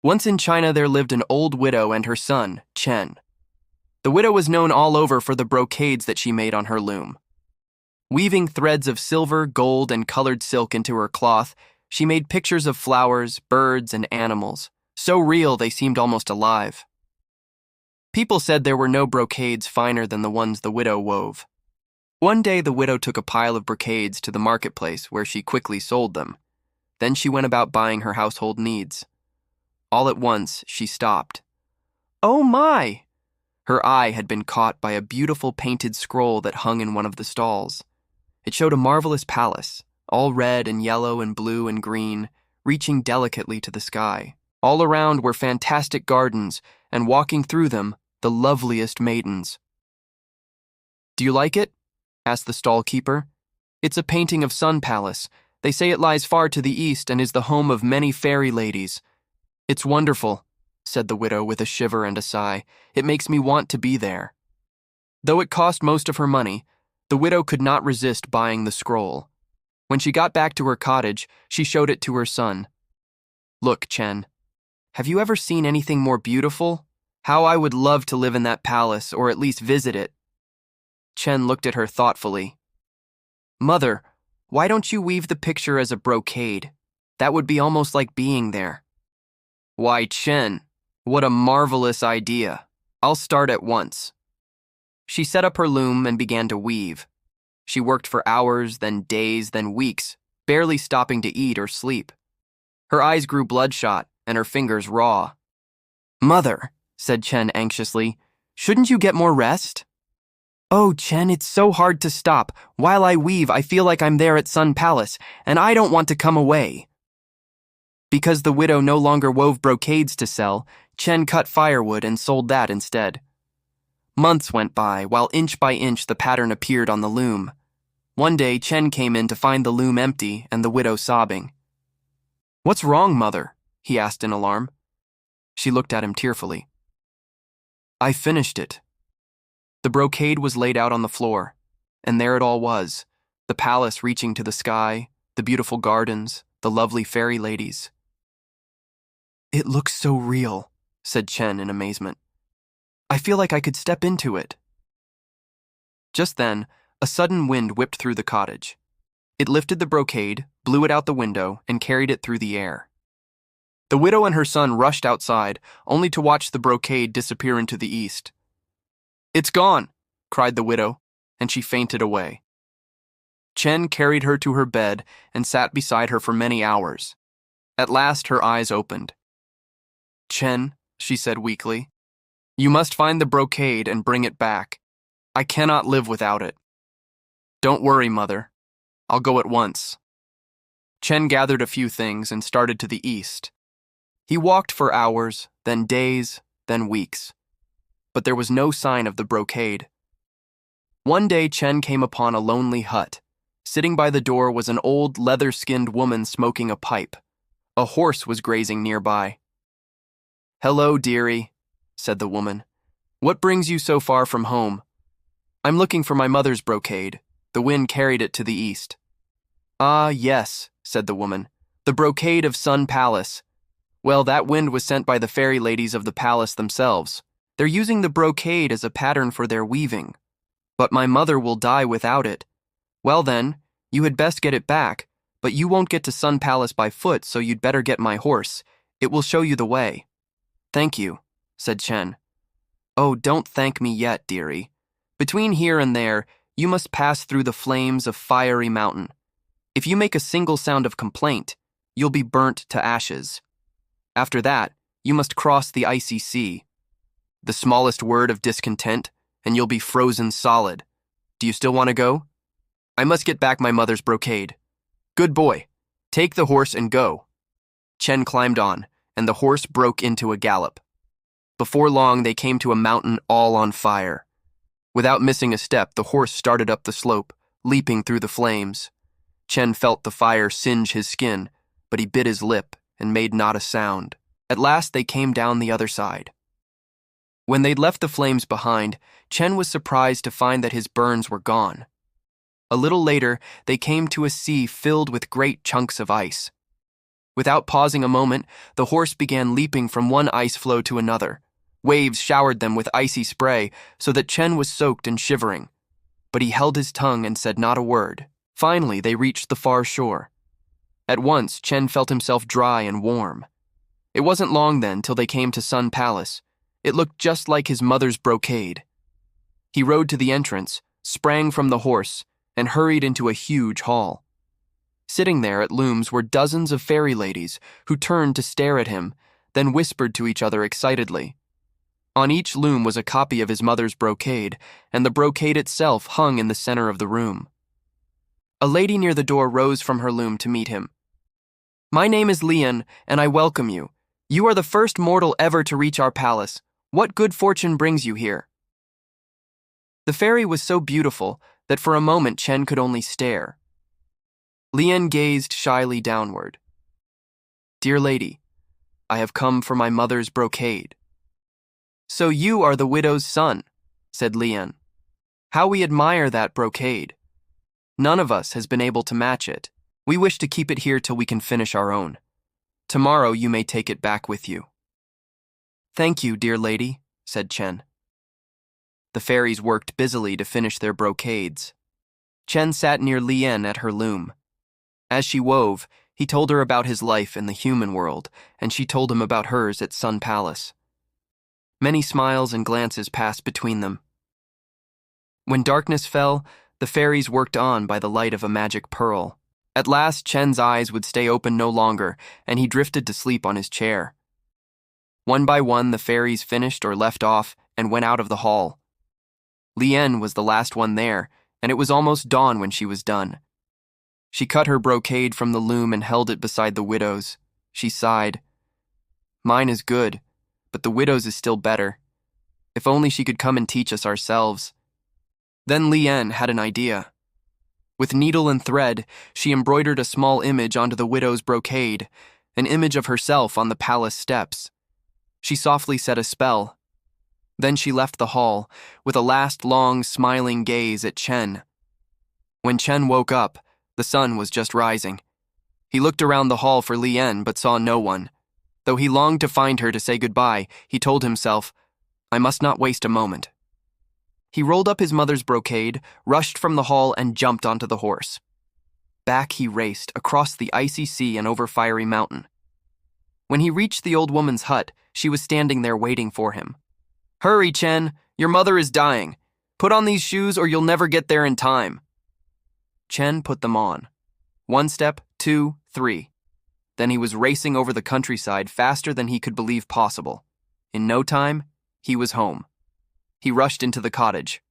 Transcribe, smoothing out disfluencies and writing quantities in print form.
Once in China there lived an old widow and her son, Chen. The widow was known all over for the brocades that she made on her loom. Weaving threads of silver, gold, and colored silk into her cloth, she made pictures of flowers, birds, and animals, so real they seemed almost alive. People said there were no brocades finer than the ones the widow wove. One day the widow took a pile of brocades to the marketplace where she quickly sold them. Then she went about buying her household needs. All at once, she stopped. Oh my! Her eye had been caught by a beautiful painted scroll that hung in one of the stalls. It showed a marvelous palace, all red and yellow and blue and green, reaching delicately to the sky. All around were fantastic gardens, and walking through them, the loveliest maidens. Do you like it? Asked the stall keeper. It's a painting of Sun Palace. They say it lies far to the east and is the home of many fairy ladies. It's wonderful, said the widow with a shiver and a sigh. It makes me want to be there. Though it cost most of her money, the widow could not resist buying the scroll. When she got back to her cottage, she showed it to her son. Look, Chen, have you ever seen anything more beautiful? How I would love to live in that palace, or at least visit it. Chen looked at her thoughtfully. Mother, why don't you weave the picture as a brocade? That would be almost like being there. Why, Chen, what a marvelous idea. I'll start at once. She set up her loom and began to weave. She worked for hours, then days, then weeks, barely stopping to eat or sleep. Her eyes grew bloodshot and her fingers raw. Mother, said Chen anxiously, shouldn't you get more rest? Oh, Chen, it's so hard to stop. While I weave, I feel like I'm there at Sun Palace, and I don't want to come away. Because the widow no longer wove brocades to sell, Chen cut firewood and sold that instead. Months went by, while inch by inch the pattern appeared on the loom. One day, Chen came in to find the loom empty and the widow sobbing. What's wrong, mother? He asked in alarm. She looked at him tearfully. I finished it. The brocade was laid out on the floor, and there it all was, the palace reaching to the sky, the beautiful gardens, the lovely fairy ladies. It looks so real, said Chen in amazement. I feel like I could step into it. Just then, a sudden wind whipped through the cottage. It lifted the brocade, blew it out the window, and carried it through the air. The widow and her son rushed outside, only to watch the brocade disappear into the east. It's gone, cried the widow, and she fainted away. Chen carried her to her bed and sat beside her for many hours. At last her eyes opened. Chen, she said weakly, you must find the brocade and bring it back. I cannot live without it. Don't worry, mother. I'll go at once. Chen gathered a few things and started to the east. He walked for hours, then days, then weeks. But there was no sign of the brocade. One day Chen came upon a lonely hut. Sitting by the door was an old leather-skinned woman smoking a pipe. A horse was grazing nearby. Hello, dearie, said the woman. What brings you so far from home? I'm looking for my mother's brocade. The wind carried it to the east. Ah, yes, said the woman. The brocade of Sun Palace. Well, that wind was sent by the fairy ladies of the palace themselves. They're using the brocade as a pattern for their weaving. But my mother will die without it. Well then, you had best get it back, but you won't get to Sun Palace by foot, so you'd better get my horse. It will show you the way. Thank you, said Chen. Oh, don't thank me yet, dearie. Between here and there, you must pass through the flames of Fiery Mountain. If you make a single sound of complaint, you'll be burnt to ashes. After that, you must cross the Icy Sea. The smallest word of discontent, and you'll be frozen solid. Do you still want to go? I must get back my mother's brocade. Good boy. Take the horse and go. Chen climbed on, and the horse broke into a gallop. Before long, they came to a mountain all on fire. Without missing a step, the horse started up the slope, leaping through the flames. Chen felt the fire singe his skin, but he bit his lip and made not a sound. At last, they came down the other side. When they'd left the flames behind, Chen was surprised to find that his burns were gone. A little later, they came to a sea filled with great chunks of ice. Without pausing a moment, the horse began leaping from one ice floe to another. Waves showered them with icy spray so that Chen was soaked and shivering. But he held his tongue and said not a word. Finally, they reached the far shore. At once, Chen felt himself dry and warm. It wasn't long then till they came to Sun Palace. It looked just like his mother's brocade. He rode to the entrance, sprang from the horse, and hurried into a huge hall. Sitting there at looms were dozens of fairy ladies who turned to stare at him, then whispered to each other excitedly. On each loom was a copy of his mother's brocade, and the brocade itself hung in the center of the room. A lady near the door rose from her loom to meet him. "My name is Lian, and I welcome you. You are the first mortal ever to reach our palace. What good fortune brings you here?" The fairy was so beautiful that for a moment Chen could only stare. Lian gazed shyly downward. "Dear lady, I have come for my mother's brocade." "So you are the widow's son," said Lian. "How we admire that brocade. None of us has been able to match it. We wish to keep it here till we can finish our own. Tomorrow you may take it back with you." "Thank you, dear lady," said Chen. The fairies worked busily to finish their brocades. Chen sat near Lian at her loom. As she wove, he told her about his life in the human world, and she told him about hers at Sun Palace. Many smiles and glances passed between them. When darkness fell, the fairies worked on by the light of a magic pearl. At last, Chen's eyes would stay open no longer, and he drifted to sleep on his chair. One by one, the fairies finished or left off and went out of the hall. Lian was the last one there, and it was almost dawn when she was done. She cut her brocade from the loom and held it beside the widow's. She sighed. "Mine is good, but the widow's is still better. If only she could come and teach us ourselves." Then Lian had an idea. With needle and thread, she embroidered a small image onto the widow's brocade, an image of herself on the palace steps. She softly said a spell. Then she left the hall, with a last long, smiling gaze at Chen. When Chen woke up, the sun was just rising. He looked around the hall for Lian but saw no one. Though he longed to find her to say goodbye, he told himself, "I must not waste a moment." He rolled up his mother's brocade, rushed from the hall, and jumped onto the horse. Back he raced, across the icy sea and over Fiery Mountain. When he reached the old woman's hut, she was standing there waiting for him. "Hurry, Chen, your mother is dying. Put on these shoes or you'll never get there in time." Chen put them on. 1 step, 2, 3. Then he was racing over the countryside faster than he could believe possible. In no time, he was home. He rushed into the cottage.